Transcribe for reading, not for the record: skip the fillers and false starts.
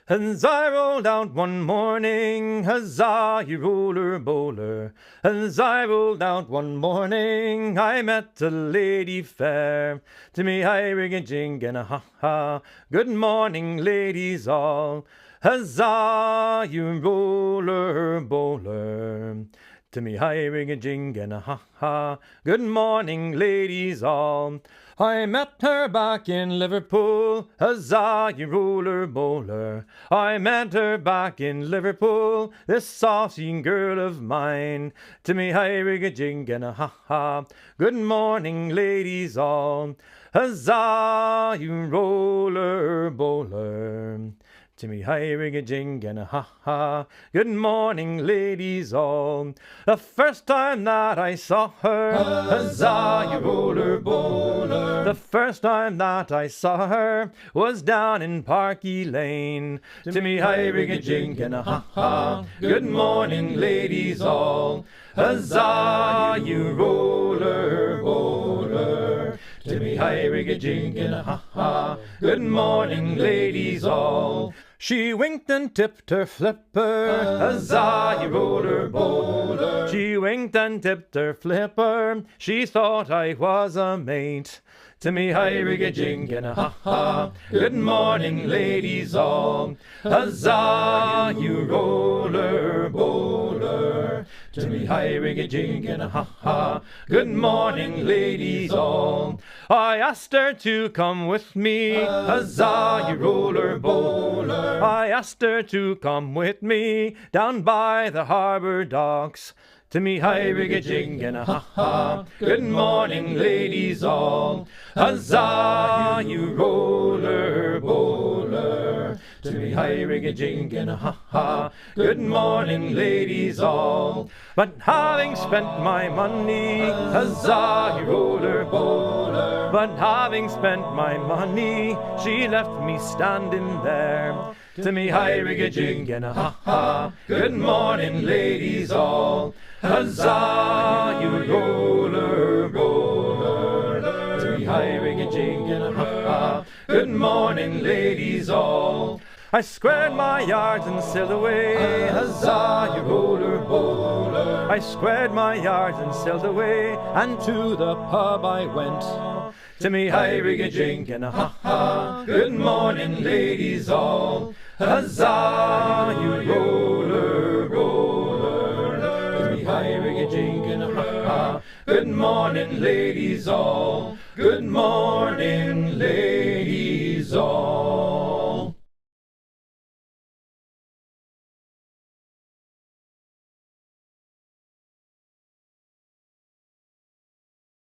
As I rolled out one morning, huzzah, you roller bowler. As I rolled out one morning, I met a lady fair. To me, hi, rig a jing and a ha ha. Good morning, ladies all. Huzzah, you roller bowler. To me, hi, rig a jing and a ha ha. Good morning, ladies all. I met her back in Liverpool, huzzah, you roller bowler. I met her back in Liverpool, this saucy girl of mine. To me, hi, rig a jing and a ha ha. Good morning, ladies all. Huzzah, you roller bowler. To me, hi, rig a jing and a ha ha. Good morning, ladies all. The first time that I saw her, huzzah, you roller bowler. The first time that I saw her was down in Parky Lane. To me, hi, rig a jing and a ha ha. Good morning, ladies all. Huzzah, you roller bowler. To me, hi, rig a jing and a ha ha. Good morning, ladies all. She winked and tipped her flipper, huzzah, you roller bowler. She winked and tipped her flipper, she thought I was a mate. To me, hi, rig a jing and a ha ha. Good morning, ladies all. Huzzah, you roller bowler. To me, hi, rig a jing and a ha ha. Good morning, ladies all. I asked her to come with me, huzzah, you roller bowler. I asked her to come with me down by the harbour docks. To me, hi, rig a jing and a ha ha. Good morning, ladies all. Huzzah, you roller bowler. To me, hi, rig a jing and a ha ha. Good morning, ladies all. But having spent my money, huzzah, you roller bowler. But having spent my money, she left me standing there. To me, hi, rig a jing and a ha ha. Good morning, ladies all. Huzzah, you roller bowler. To me, hi, rig a jing and a ha ha. Good morning, ladies all. I squared my yards and sailed away, huzzah, you roller bowler. I squared my yards and sailed away, and to the pub I went. To me, hi, rig a jing and a ha ha. Good morning, ladies all. Huzzah, you roller bowler. To me, hi, rig a jing and a ha ha. Good morning, ladies all. Good morning, ladies all.